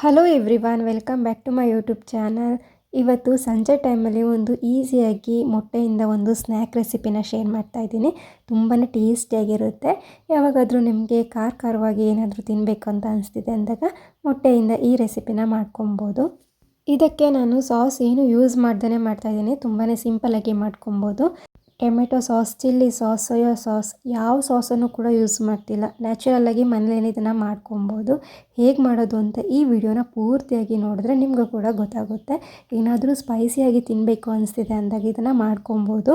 Hello everyone, welcome back to my YouTube channel. ಇವತ್ತು ಸಂಜೆ ಟೈಮಲ್ಲಿ ಒಂದು ಈಸಿಯಾಗಿ ಮೊಟ್ಟೆಯಿಂದ ಒಂದು ಸ್ನ್ಯಾಕ್ ರೆಸಿಪಿನ ಶೇರ್ ಮಾಡ್ತಾ ಇದ್ದೀನಿ. ತುಂಬಾ ಟೇಸ್ಟಿಯಾಗಿರುತ್ತೆ. ಯಾವಾಗಾದರೂ ನಿಮಗೆ ಖಾರವಾಗಿ ಏನಾದರೂ ತಿನ್ನಬೇಕು ಅಂತ ಅನಿಸ್ತಿದೆ ಅಂದಾಗ ಮೊಟ್ಟೆಯಿಂದ ಈ ರೆಸಿಪಿನ ಮಾಡ್ಕೊಬೋದು. ಇದಕ್ಕೆ ನಾನು ಸಾಸ್ ಏನು ಯೂಸ್ ಮಾಡ್ದೇ ಮಾಡ್ತಾಯಿದ್ದೀನಿ. ತುಂಬಾ ಸಿಂಪಲ್ಲಾಗಿ ಮಾಡ್ಕೊಬೋದು. Tomato sauce, chilli sauce, soya sauce, ಯಾವ ಸಾಸನ್ನು ಕೂಡ ಯೂಸ್ ಮಾಡ್ತಿಲ್ಲ. ನ್ಯಾಚುರಲ್ಲಾಗಿ ಮನೇಲಿ ಇದನ್ನು ಮಾಡ್ಕೊಬೋದು. ಹೇಗೆ ಮಾಡೋದು ಅಂತ ಈ ವಿಡಿಯೋನ ಪೂರ್ತಿಯಾಗಿ ನೋಡಿದ್ರೆ ನಿಮಗೂ ಕೂಡ ಗೊತ್ತಾಗುತ್ತೆ. ಏನಾದರೂ ಸ್ಪೈಸಿಯಾಗಿ ತಿನ್ನಬೇಕು ಅನಿಸ್ತಿದೆ ಅಂದಾಗ ಇದನ್ನು ಮಾಡ್ಕೊಬೋದು.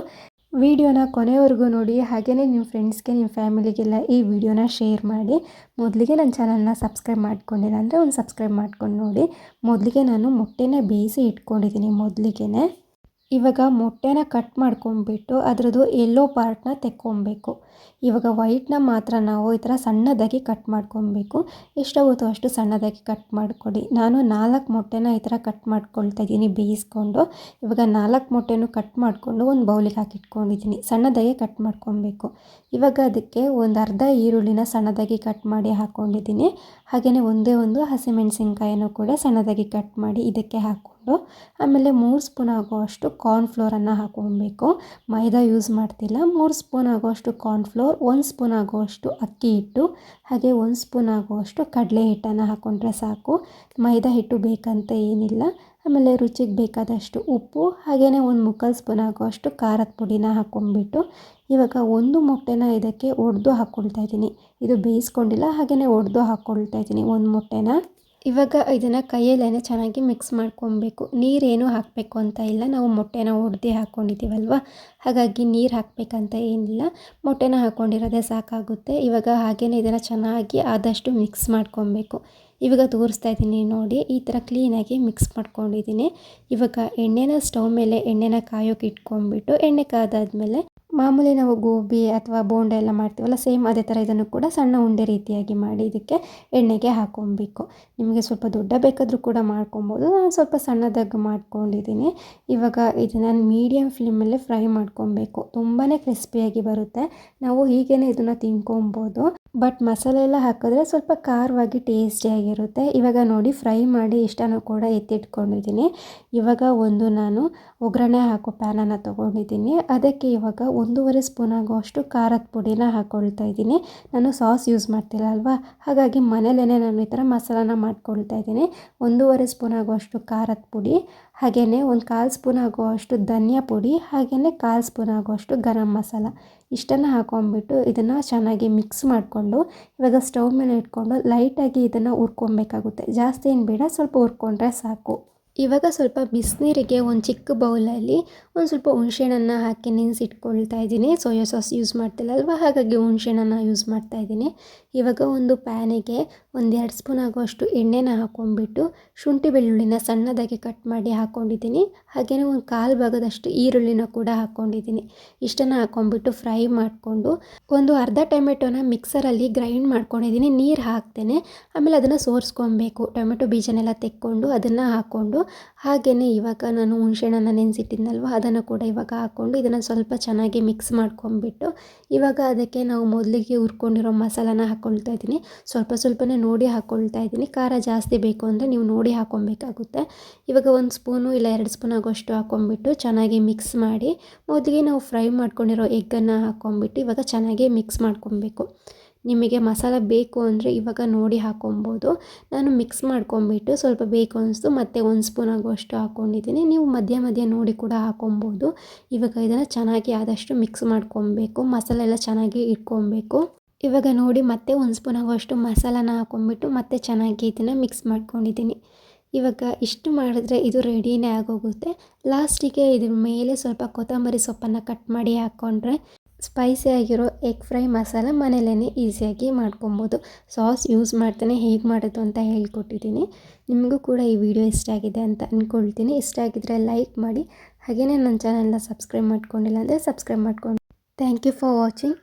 ವಿಡಿಯೋನ ಕೊನೆವರೆಗೂ ನೋಡಿ. ಹಾಗೆಯೇ ನಿಮ್ಮ ಫ್ರೆಂಡ್ಸ್ಗೆ, ನಿಮ್ಮ ಫ್ಯಾಮಿಲಿಗೆಲ್ಲ ಈ ವಿಡಿಯೋನ ಶೇರ್ ಮಾಡಿ. ಮೊದಲಿಗೆ ನನ್ನ ಚಾನಲ್ನ ಸಬ್ಸ್ಕ್ರೈಬ್ ಮಾಡ್ಕೊಂಡಿಲ್ಲ ಅಂದರೆ ಒಂದು ಸಬ್ಸ್ಕ್ರೈಬ್ ಮಾಡ್ಕೊಂಡು ನೋಡಿ. ಮೊದಲಿಗೆ ನಾನು ಮೊಟ್ಟೆನ ಬೇಯಿಸಿ ಇಟ್ಕೊಂಡಿದ್ದೀನಿ. ಇವಾಗ ಮೊಟ್ಟೆನ ಕಟ್ ಮಾಡ್ಕೊಂಡ್ಬಿಟ್ಟು ಅದರದ್ದು ಎಲ್ಲೋ ಪಾರ್ಟ್ನ ತೆಕ್ಕೊಬೇಕು. ಇವಾಗ ವೈಟ್ನ ಮಾತ್ರ ನಾವು ಈ ಥರ ಸಣ್ಣದಾಗಿ ಕಟ್ ಮಾಡ್ಕೊಬೇಕು. ಎಷ್ಟಾಗುತ್ತೋ ಅಷ್ಟು ಸಣ್ಣದಾಗಿ ಕಟ್ ಮಾಡ್ಕೊಳ್ಳಿ. ನಾನು 4 ಮೊಟ್ಟೆನ ಈ ಥರ ಕಟ್ ಮಾಡ್ಕೊಳ್ತಾ ಇದ್ದೀನಿ ಬೇಯಿಸ್ಕೊಂಡು. ಇವಾಗ 4 ಮೊಟ್ಟೆನೂ ಕಟ್ ಮಾಡಿಕೊಂಡು ಒಂದು ಬೌಲಿಗೆ ಹಾಕಿಟ್ಕೊಂಡಿದ್ದೀನಿ. ಸಣ್ಣದಾಗಿ ಕಟ್ ಮಾಡ್ಕೊಬೇಕು. ಇವಾಗ ಅದಕ್ಕೆ ಒಂದು ಅರ್ಧ ಈರುಳ್ಳಿನ ಸಣ್ಣದಾಗಿ ಕಟ್ ಮಾಡಿ ಹಾಕ್ಕೊಂಡಿದ್ದೀನಿ. ಹಾಗೆಯೇ ಒಂದೇ ಒಂದು ಹಸಿಮೆಣಸಿನ್ಕಾಯನ್ನು ಕೂಡ ಸಣ್ಣದಾಗಿ ಕಟ್ ಮಾಡಿ ಇದಕ್ಕೆ ಹಾಕ್ಕೊಂಡು, ಆಮೇಲೆ 3 ಸ್ಪೂನ್ ಆಗುವಷ್ಟು ಕಾರ್ನ್ಫ್ಲೋರನ್ನು ಹಾಕ್ಕೊಬೇಕು. ಮೈದಾ ಯೂಸ್ ಮಾಡ್ತಿಲ್ಲ. 3 ಸ್ಪೂನ್ ಆಗುವಷ್ಟು ಕಾರ್ನ್ಫ್ಲೋರ್, 1 ಸ್ಪೂನ್ ಆಗುವಷ್ಟು ಅಕ್ಕಿ ಹಿಟ್ಟು, ಹಾಗೆ 1 ಸ್ಪೂನ್ ಆಗುವಷ್ಟು ಕಡಲೆ ಹಿಟ್ಟನ್ನು ಹಾಕ್ಕೊಂಡ್ರೆ ಸಾಕು. ಮೈದಾ ಹಿಟ್ಟು ಬೇಕಂತ ಏನಿಲ್ಲ. ಆಮೇಲೆ ರುಚಿಗೆ ಬೇಕಾದಷ್ಟು ಉಪ್ಪು, ಹಾಗೆಯೇ 1/4 ಸ್ಪೂನ್ ಆಗುವಷ್ಟು ಖಾರದ ಪುಡಿನ ಹಾಕ್ಕೊಂಡ್ಬಿಟ್ಟು ಇವಾಗ ಒಂದು ಮೊಟ್ಟೆನ ಇದಕ್ಕೆ ಒಡೆದು ಹಾಕ್ಕೊಳ್ತಾ ಇದ್ದೀನಿ. ಇದು ಬೇಯಿಸ್ಕೊಂಡಿಲ್ಲ, ಹಾಗೆಯೇ ಒಡೆದು ಹಾಕ್ಕೊಳ್ತಾ ಇದ್ದೀನಿ ಒಂದು ಮೊಟ್ಟೆನ. ಇವಾಗ ಇದನ್ನು ಕೈಯಲ್ಲೇ ಚೆನ್ನಾಗಿ ಮಿಕ್ಸ್ ಮಾಡ್ಕೊಬೇಕು. ನೀರೇನು ಹಾಕಬೇಕು ಅಂತ ಇಲ್ಲ. ನಾವು ಮೊಟ್ಟೆನ ಒಡೆದು ಹಾಕ್ಕೊಂಡಿದ್ದೀವಲ್ವ, ಹಾಗಾಗಿ ನೀರು ಹಾಕಬೇಕಂತ ಏನಿಲ್ಲ. ಮೊಟ್ಟೆನ ಹಾಕ್ಕೊಂಡಿರೋದೇ ಸಾಕಾಗುತ್ತೆ. ಇವಾಗ ಹಾಗೆಯೇ ಇದನ್ನು ಚೆನ್ನಾಗಿ ಆದಷ್ಟು ಮಿಕ್ಸ್ ಮಾಡ್ಕೊಬೇಕು. ಇವಾಗ ತೋರಿಸ್ತಾ ಇದ್ದೀನಿ ನೋಡಿ, ಈ ಥರ ಕ್ಲೀನಾಗಿ ಮಿಕ್ಸ್ ಮಾಡ್ಕೊಂಡಿದ್ದೀನಿ. ಇವಾಗ ಎಣ್ಣೆನ ಸ್ಟವ್ ಮೇಲೆ ಎಣ್ಣೆನ ಕಾಯೋಕೆ ಇಟ್ಕೊಂಡ್ಬಿಟ್ಟು, ಎಣ್ಣೆ ಕಾದಾದ್ಮೇಲೆ ಮಾಮೂಲಿ ನಾವು ಗೋಬಿ ಅಥವಾ ಬೋಂಡ ಎಲ್ಲ ಮಾಡ್ತೀವಲ್ಲ, ಸೇಮ್ ಅದೇ ಥರ ಇದನ್ನು ಕೂಡ ಸಣ್ಣ ಉಂಡೆ ರೀತಿಯಾಗಿ ಮಾಡಿ ಇದಕ್ಕೆ ಎಣ್ಣೆಗೆ ಹಾಕ್ಕೊಬೇಕು. ನಿಮಗೆ ಸ್ವಲ್ಪ ದೊಡ್ಡ ಬೇಕಾದರೂ ಕೂಡ ಮಾಡ್ಕೊಬೋದು. ನಾನು ಸ್ವಲ್ಪ ಸಣ್ಣದಾಗಿ ಮಾಡ್ಕೊಂಡಿದ್ದೀನಿ. ಇವಾಗ ಇದನ್ನು ಮೀಡಿಯಮ್ ಫ್ಲೇಮಲ್ಲೇ ಫ್ರೈ ಮಾಡ್ಕೊಬೇಕು. ತುಂಬಾ ಕ್ರಿಸ್ಪಿಯಾಗಿ ಬರುತ್ತೆ. ನಾವು ಹೀಗೇ ಇದನ್ನು ತಿನ್ಕೊಬೋದು. ಬಟ್ ಮಸಾಲೆ ಎಲ್ಲ ಹಾಕಿದ್ರೆ ಸ್ವಲ್ಪ ಖಾರವಾಗಿ ಟೇಸ್ಟಿಯಾಗಿರುತ್ತೆ. ಇವಾಗ ನೋಡಿ, ಫ್ರೈ ಮಾಡಿ ಇಷ್ಟನ್ನು ಕೂಡ ಎತ್ತಿಟ್ಕೊಂಡಿದ್ದೀನಿ. ಇವಾಗ ಒಂದು ನಾನು ಒಗ್ಗರಣೆ ಹಾಕೋ ಪ್ಯಾನನ್ನು ತೊಗೊಂಡಿದ್ದೀನಿ. ಅದಕ್ಕೆ ಇವಾಗ 1.5 ಸ್ಪೂನ್ ಆಗುವಷ್ಟು ಖಾರದ ಪುಡಿನ ಹಾಕ್ಕೊಳ್ತಾ ಇದ್ದೀನಿ. ನಾನು ಸಾಸ್ ಯೂಸ್ ಮಾಡ್ತಿಲ್ಲ ಅಲ್ವಾ, ಹಾಗಾಗಿ ಮನೇಲೇ ನಾನು ಈ ಥರ ಮಸಾಲಾನ ಮಾಡ್ಕೊಳ್ತಾ ಇದ್ದೀನಿ. 1.5 ಸ್ಪೂನ್ ಆಗುವಷ್ಟು ಖಾರದ ಪುಡಿ, ಹಾಗೆಯೇ 1/4 ಸ್ಪೂನ್ ಆಗುವಷ್ಟು ಧನಿಯಾ ಪುಡಿ, ಹಾಗೆಯೇ 1/4 ಸ್ಪೂನ್ ಆಗುವಷ್ಟು ಗರಂ ಮಸಾಲ ಇಷ್ಟನ್ನು ಹಾಕ್ಕೊಂಡ್ಬಿಟ್ಟು ಇದನ್ನು ಚೆನ್ನಾಗಿ ಮಿಕ್ಸ್ ಮಾಡಿಕೊಂಡು ಇವಾಗ ಸ್ಟವ್ ಮೇಲೆ ಇಟ್ಕೊಂಡು ಲೈಟಾಗಿ ಇದನ್ನು ಹುರ್ಕೊಬೇಕಾಗುತ್ತೆ. ಜಾಸ್ತಿ ಏನು ಬೇಡ, ಸ್ವಲ್ಪ ಹುರ್ಕೊಂಡ್ರೆ ಸಾಕು. ಇವಾಗ ಸ್ವಲ್ಪ ಬಿಸಿನೀರಿಗೆ ಒಂದು ಚಿಕ್ಕ ಬೌಲಲ್ಲಿ ಒಂದು ಸ್ವಲ್ಪ ಹುಣಸೆಹಣ್ಣನ್ನು ಹಾಕಿ ನೆನೆಸಿಟ್ಕೊಳ್ತಾ ಇದ್ದೀನಿ. ಸೋಯಾ ಸಾಸ್ ಯೂಸ್ ಮಾಡ್ತಿಲ್ಲ ಅಲ್ವಾ, ಹಾಗಾಗಿ ಹುಣಸೆಹಣ್ಣನ್ನು ಯೂಸ್ ಮಾಡ್ತಾ ಇದ್ದೀನಿ. ಇವಾಗ ಒಂದು ಪ್ಯಾನಿಗೆ 1-2 ಸ್ಪೂನ್ ಆಗುವಷ್ಟು ಎಣ್ಣೆನ ಹಾಕ್ಕೊಂಡ್ಬಿಟ್ಟು ಶುಂಠಿ ಬೆಳ್ಳುಳ್ಳಿನ ಸಣ್ಣದಾಗಿ ಕಟ್ ಮಾಡಿ ಹಾಕ್ಕೊಂಡಿದ್ದೀನಿ. ಹಾಗೆಯೇ ಒಂದು 1/4 ಭಾಗದಷ್ಟು ಈರುಳ್ಳಿನ ಕೂಡ ಹಾಕ್ಕೊಂಡಿದ್ದೀನಿ. ಇಷ್ಟನ್ನು ಹಾಕ್ಕೊಂಡ್ಬಿಟ್ಟು ಫ್ರೈ ಮಾಡಿಕೊಂಡು ಒಂದು ಅರ್ಧ ಟೊಮೆಟೊನ ಮಿಕ್ಸರಲ್ಲಿ ಗ್ರೈಂಡ್ ಮಾಡ್ಕೊಂಡಿದ್ದೀನಿ, ನೀರು ಹಾಕ್ತೇನೆ. ಆಮೇಲೆ ಅದನ್ನು ಸೋರಿಸ್ಕೊಬೇಕು. ಟೊಮೆಟೊ ಬೀಜನೆಲ್ಲ ತೆಕ್ಕೊಂಡು ಅದನ್ನು ಹಾಕ್ಕೊಂಡು, ಹಾಗೆಯೇ ಇವಾಗ ನಾನು ಹುಣಸೆಹಣ್ಣನ್ನು ನೆನೆಸಿಟ್ಟಿದ್ನಲ್ವ ಅದನ್ನು ಕೂಡ ಇವಾಗ ಹಾಕ್ಕೊಂಡು ಇದನ್ನು ಸ್ವಲ್ಪ ಚೆನ್ನಾಗಿ ಮಿಕ್ಸ್ ಮಾಡ್ಕೊಂಡ್ಬಿಟ್ಟು ಇವಾಗ ಅದಕ್ಕೆ ನಾವು ಮೊದಲಿಗೆ ಹುರ್ಕೊಂಡಿರೋ ಮಸಾಲಾನ ಹಾಕ್ಕೊಳ್ತಾ ಇದ್ದೀನಿ. ಸ್ವಲ್ಪನೇ ನೋಡಿ ಹಾಕ್ಕೊಳ್ತಾ ಇದ್ದೀನಿ. ಖಾರ ಜಾಸ್ತಿ ಬೇಕು ಅಂದರೆ ನೀವು ನೋಡಿ ಹಾಕ್ಕೊಬೇಕಾಗುತ್ತೆ. ಇವಾಗ 1 ಸ್ಪೂನು ಇಲ್ಲ 2 ಸ್ಪೂನ್ ಆಗೋಷ್ಟು ಹಾಕ್ಕೊಂಡ್ಬಿಟ್ಟು ಚೆನ್ನಾಗಿ ಮಿಕ್ಸ್ ಮಾಡಿ ಮೊದಲಿಗೆ ನಾವು ಫ್ರೈ ಮಾಡ್ಕೊಂಡಿರೋ ಎಗ್ಗನ್ನು ಹಾಕ್ಕೊಂಡ್ಬಿಟ್ಟು ಇವಾಗ ಚೆನ್ನಾಗಿ ಮಿಕ್ಸ್ ಮಾಡ್ಕೊಬೇಕು. ನಿಮಗೆ ಮಸಾಲ ಬೇಕು ಅಂದರೆ ಇವಾಗ ನೋಡಿ ಹಾಕ್ಕೊಬೋದು. ನಾನು ಮಿಕ್ಸ್ ಮಾಡ್ಕೊಂಬಿಟ್ಟು ಸ್ವಲ್ಪ ಬೇಕು ಅನಿಸ್ತು ಮತ್ತು 1 ಸ್ಪೂನ್ ಆಗುವಷ್ಟು ಹಾಕ್ಕೊಂಡಿದ್ದೀನಿ. ನೀವು ಮಧ್ಯ ನೋಡಿ ಕೂಡ ಹಾಕ್ಕೊಬೋದು. ಇವಾಗ ಇದನ್ನು ಚೆನ್ನಾಗಿ ಆದಷ್ಟು ಮಿಕ್ಸ್ ಮಾಡ್ಕೊಬೇಕು. ಮಸಾಲೆ ಎಲ್ಲ ಚೆನ್ನಾಗಿ ಇಟ್ಕೊಬೇಕು. ಇವಾಗ ನೋಡಿ ಮತ್ತೆ 1 ಸ್ಪೂನ್ ಆಗುವಷ್ಟು ಮಸಾಲಾನ ಹಾಕ್ಕೊಂಬಿಟ್ಟು ಮತ್ತೆ ಚೆನ್ನಾಗಿ ಇದನ್ನು ಮಿಕ್ಸ್ ಮಾಡ್ಕೊಂಡಿದ್ದೀನಿ. ಇವಾಗ ಇಷ್ಟು ಮಾಡಿದ್ರೆ ಇದು ರೆಡಿನೇ ಆಗೋಗುತ್ತೆ. ಲಾಸ್ಟಿಗೆ ಇದ್ರ ಮೇಲೆ ಸ್ವಲ್ಪ ಕೊತ್ತಂಬರಿ ಸೊಪ್ಪನ್ನು ಕಟ್ ಮಾಡಿ ಹಾಕ್ಕೊಂಡ್ರೆ ಸ್ಪೈಸಿಯಾಗಿರೋ ಎಗ್ ಫ್ರೈ ಮಸಾಲ ಮನೇಲೇ ಈಸಿಯಾಗಿ ಮಾಡ್ಕೊಬೋದು. ಸಾಸ್ ಯೂಸ್ ಮಾಡ್ತಾನೆ ಹೇಗೆ ಮಾಡೋದು ಅಂತ ಹೇಳ್ಕೊಟ್ಟಿದ್ದೀನಿ. ನಿಮಗೂ ಕೂಡ ಈ ವಿಡಿಯೋ ಇಷ್ಟ ಆಗಿದೆ ಅಂತ ಅಂದ್ಕೊಳ್ತೀನಿ. ಇಷ್ಟ ಆಗಿದ್ದರೆ ಲೈಕ್ ಮಾಡಿ, ಹಾಗೆಯೇ ನನ್ನ ಚಾನಲ್ನ ಸಬ್ಸ್ಕ್ರೈಬ್ ಮಾಡ್ಕೊಂಡಿಲ್ಲ ಅಂದರೆ ಸಬ್ಸ್ಕ್ರೈಬ್ ಮಾಡ್ಕೊಂಡು. Thank you for watching.